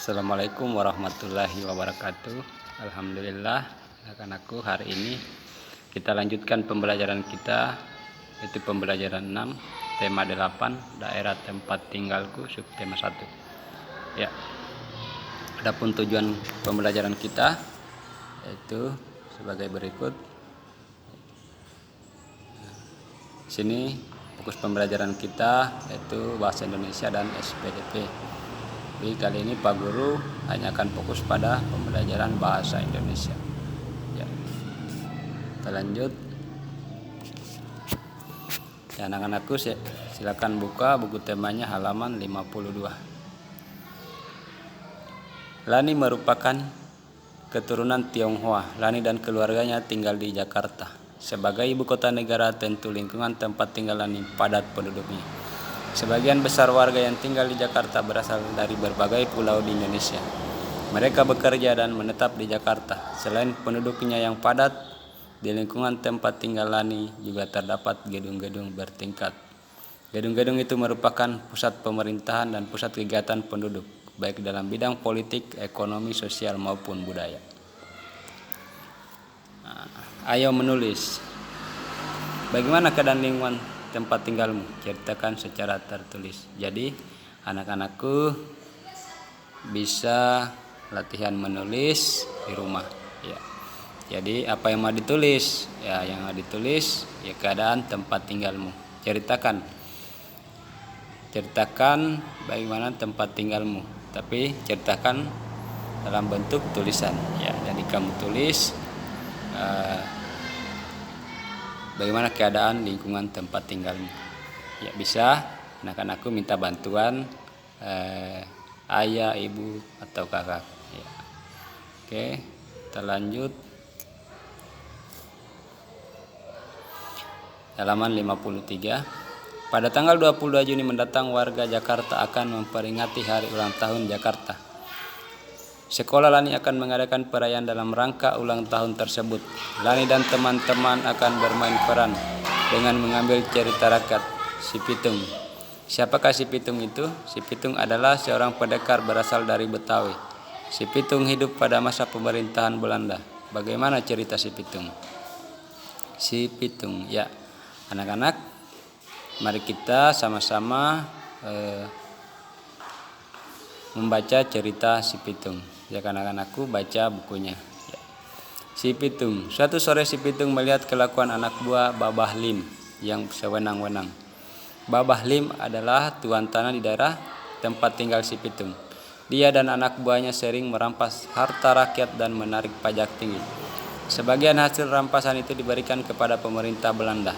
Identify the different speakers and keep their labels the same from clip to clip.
Speaker 1: Assalamualaikum warahmatullahi wabarakatuh. Alhamdulillah, anak-anakku, hari ini kita lanjutkan pembelajaran kita, yaitu pembelajaran 6, tema 8, daerah tempat tinggalku, subtema 1. Ya. Adapun tujuan pembelajaran kita yaitu sebagai berikut. Sini fokus pembelajaran kita yaitu bahasa Indonesia dan SPDP. Jadi kali ini Pak Guru hanya akan fokus pada pembelajaran bahasa Indonesia. Ya. Kita lanjut. Ya, anak-anakku silakan buka buku temanya halaman 52. Lani merupakan keturunan Tionghoa. Lani dan keluarganya tinggal di Jakarta. Sebagai ibu kota negara, tentu lingkungan tempat tinggal Lani padat penduduknya. Sebagian besar warga yang tinggal di Jakarta berasal dari berbagai pulau di Indonesia. Mereka bekerja dan menetap di Jakarta. Selain penduduknya yang padat, di lingkungan tempat tinggal Lani juga terdapat gedung-gedung bertingkat. Gedung-gedung itu merupakan pusat pemerintahan dan pusat kegiatan penduduk, baik dalam bidang politik, ekonomi, sosial maupun budaya. Ayo menulis. Bagaimana keadaan lingkungan tempat tinggalmu? Ceritakan secara tertulis. Jadi anak-anakku bisa latihan menulis di rumah. Ya. Jadi apa yang mau ditulis? Ya, yang mau ditulis ya keadaan tempat tinggalmu. Ceritakan bagaimana tempat tinggalmu. Tapi ceritakan dalam bentuk tulisan. Ya, jadi kamu tulis bagaimana keadaan lingkungan tempat tinggalmu. Ya, bisa anak-anakku minta bantuan ayah, ibu, atau kakak. Ya. Oke, kita lanjut. Halaman 53. Pada tanggal 22 Juni mendatang warga Jakarta akan memperingati hari ulang tahun Jakarta. Sekolah Lani akan mengadakan perayaan dalam rangka ulang tahun tersebut. Lani dan teman-teman akan bermain peran dengan mengambil cerita rakyat Si Pitung. Siapakah Si Pitung itu? Si Pitung adalah seorang pendekar berasal dari Betawi. Si Pitung hidup pada masa pemerintahan Belanda. Bagaimana cerita Si Pitung? Si Pitung, ya. Anak-anak, mari kita sama-sama membaca cerita Si Pitung. Ya, anak-anakku baca bukunya. Ya. Si Pitung. Suatu sore Si Pitung melihat kelakuan anak buah Babah Lim yang sewenang-wenang. Babah Lim adalah tuan tanah di daerah tempat tinggal Si Pitung. Dia dan anak buahnya sering merampas harta rakyat dan menarik pajak tinggi. Sebagian hasil rampasan itu diberikan kepada pemerintah Belanda.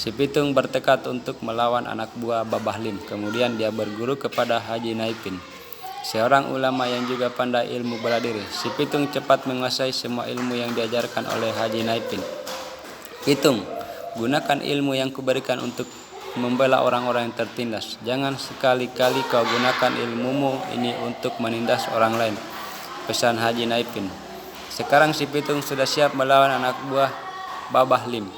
Speaker 1: Si Pitung bertekad untuk melawan anak buah Babah Lim. Kemudian dia berguru kepada Haji Naipin, seorang ulama yang juga pandai ilmu bela diri. Si Pitung cepat menguasai semua ilmu yang diajarkan oleh Haji Naipin. Pitung, gunakan ilmu yang kuberikan untuk membela orang-orang yang tertindas. Jangan sekali-kali kau gunakan ilmumu ini untuk menindas orang lain, pesan Haji Naipin. Sekarang Si Pitung sudah siap melawan anak buah Babah Lim.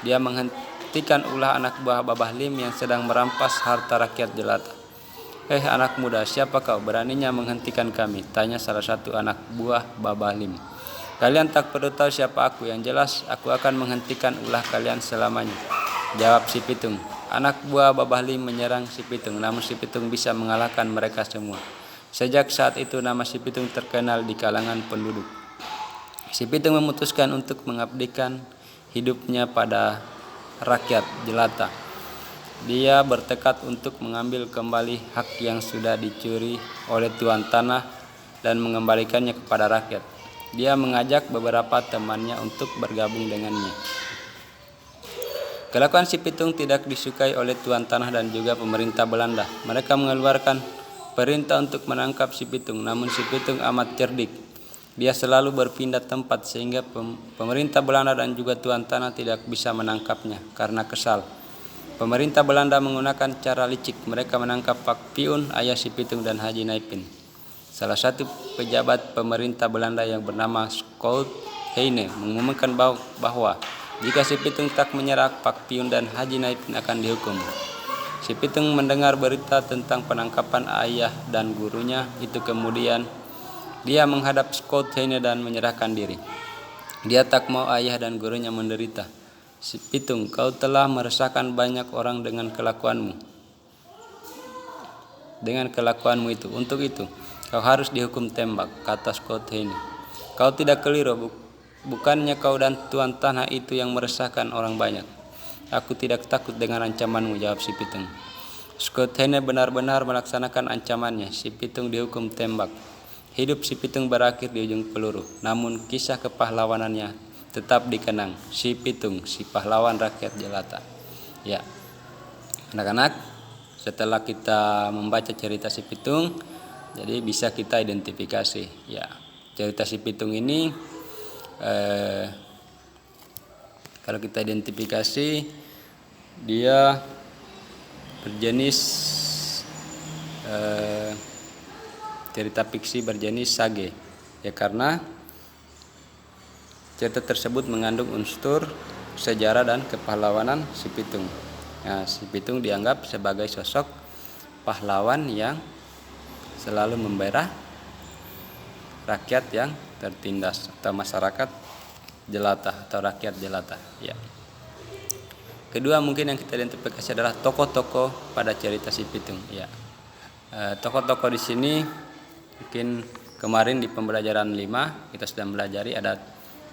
Speaker 1: Dia menghentikan ulah anak buah Babah Lim yang sedang merampas harta rakyat jelata. Anak muda, siapa kau? Beraninya menghentikan kami? Tanya salah satu anak buah Babah Lim. Kalian tak perlu tahu siapa aku. Yang jelas, aku akan menghentikan ulah kalian selamanya, jawab Si Pitung. Anak buah Babah Lim menyerang Si Pitung, namun Si Pitung bisa mengalahkan mereka semua. Sejak saat itu nama Si Pitung terkenal di kalangan penduduk. Si Pitung memutuskan untuk mengabdikan hidupnya pada rakyat jelata. Dia bertekad untuk mengambil kembali hak yang sudah dicuri oleh tuan tanah dan mengembalikannya kepada rakyat. Dia mengajak beberapa temannya untuk bergabung dengannya. Kelakuan Si Pitung tidak disukai oleh tuan tanah dan juga pemerintah Belanda. Mereka mengeluarkan perintah untuk menangkap Si Pitung, namun Si Pitung amat cerdik. Dia selalu berpindah tempat sehingga pemerintah Belanda dan juga tuan tanah tidak bisa menangkapnya karena kesal. Pemerintah Belanda menggunakan cara licik. Mereka menangkap Pak Piun, ayah Si Pitung, dan Haji Naipin. Salah satu pejabat pemerintah Belanda yang bernama Schout Heine mengumumkan bahwa jika Si Pitung tak menyerah, Pak Piun dan Haji Naipin akan dihukum. Si pitung mendengar berita tentang penangkapan ayah dan gurunya itu, kemudian dia menghadap Scott Heine dan menyerahkan diri. Dia tak mau ayah dan gurunya menderita. Si pitung, kau telah meresahkan banyak orang dengan kelakuanmu. Itu. Untuk itu, kau harus dihukum tembak, kata Scott Heine. Kau tidak keliru, bukannya kau dan tuan tanah itu yang meresahkan orang banyak. Aku tidak takut dengan ancamanmu, jawab si pitung. Scott Heine benar-benar melaksanakan ancamannya. Si pitung dihukum tembak. Hidup si pitung berakhir di ujung peluru, namun kisah kepahlawanannya tetap dikenang. Si pitung, si pahlawan rakyat jelata. Ya, anak-anak, setelah kita membaca cerita si pitung, jadi bisa kita identifikasi. Ya, cerita si pitung ini kalau kita identifikasi, dia berjenis cerita fiksi berjenis sage, ya, karena cerita tersebut mengandung unsur sejarah dan kepahlawanan si pitung. Nah, si pitung dianggap sebagai sosok pahlawan yang selalu membela rakyat yang tertindas atau masyarakat jelata atau rakyat jelata. Ya. Kedua, mungkin yang kita identifikasi adalah tokoh-tokoh pada cerita si pitung. Ya. Tokoh-tokoh di sini mungkin kemarin di pembelajaran 5 kita sudah belajari ada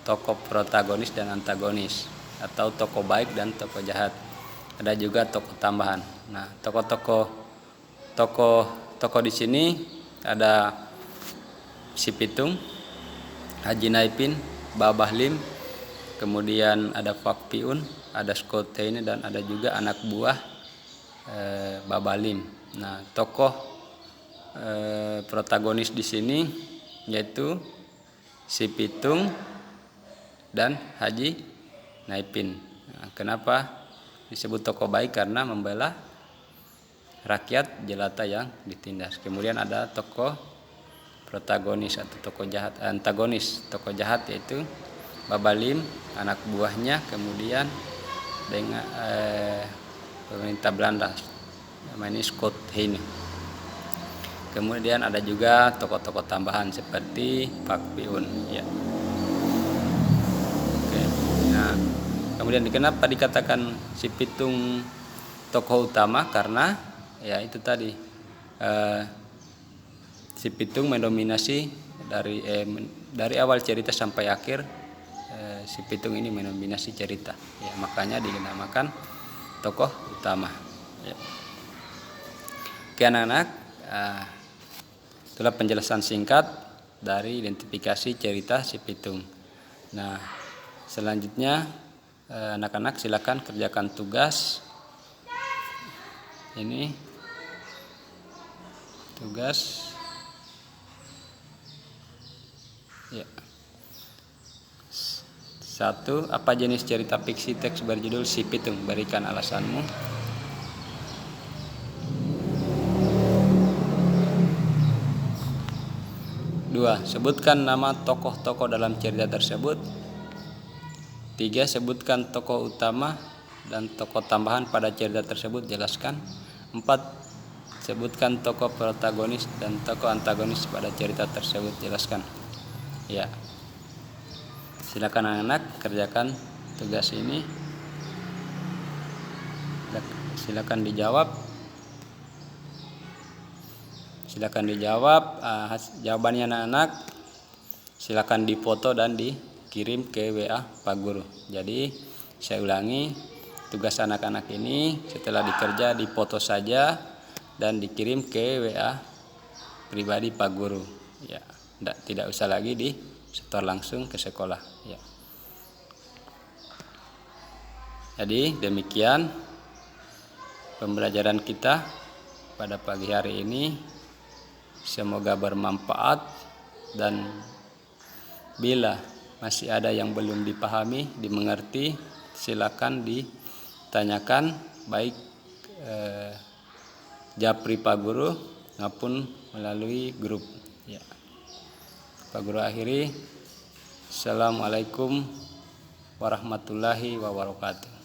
Speaker 1: tokoh protagonis dan antagonis, atau tokoh baik dan tokoh jahat. Ada juga tokoh tambahan. Nah, tokoh di sini ada si pitung, Haji Naipin, Babah Lim, kemudian ada Fak Piun, ada Scott Heine, dan ada juga anak buah Babah Lim. Nah, tokoh protagonis di sini yaitu si pitung dan Haji Naipin. Nah, kenapa disebut tokoh baik? Karena membela rakyat jelata yang ditindas. Kemudian ada tokoh protagonis atau tokoh jahat, antagonis. Tokoh jahat yaitu Babah Lim, anak buahnya, kemudian dengan pemerintah Belanda, namanya Scott Heine. Kemudian ada juga tokoh-tokoh tambahan seperti Fak Piun. Ya. Oke. Nah, kemudian kenapa dikatakan si pitung tokoh utama? Karena ya itu tadi, si pitung mendominasi dari awal cerita sampai akhir. Si pitung ini mendominasi cerita. Ya, makanya dinamakan tokoh utama. Ya. Oke, anak-anak. Itulah penjelasan singkat dari identifikasi cerita si pitung. Nah, selanjutnya anak-anak silakan kerjakan tugas. Ini tugas. Ya. 1. Apa jenis cerita fiksi teks berjudul Si Pitung? Berikan alasanmu. 2. Sebutkan nama tokoh-tokoh dalam cerita tersebut. 3. Sebutkan tokoh utama dan tokoh tambahan pada cerita tersebut, jelaskan. 4. Sebutkan tokoh protagonis dan tokoh antagonis pada cerita tersebut, jelaskan. Ya. Silakan anak-anak kerjakan tugas ini. Silakan dijawab. Jawabannya anak-anak silakan difoto dan dikirim ke WA Pak Guru. Jadi saya ulangi, tugas anak-anak ini setelah dikerja difoto saja dan dikirim ke WA pribadi Pak Guru. Ya, tidak usah lagi disetor langsung ke sekolah. Ya. Jadi demikian pembelajaran kita pada pagi hari ini. Semoga bermanfaat, dan bila masih ada yang belum dipahami, dimengerti, silakan ditanyakan baik japri Pak Guru maupun melalui grup. Ya. Pak Guru akhiri. Assalamualaikum warahmatullahi wabarakatuh.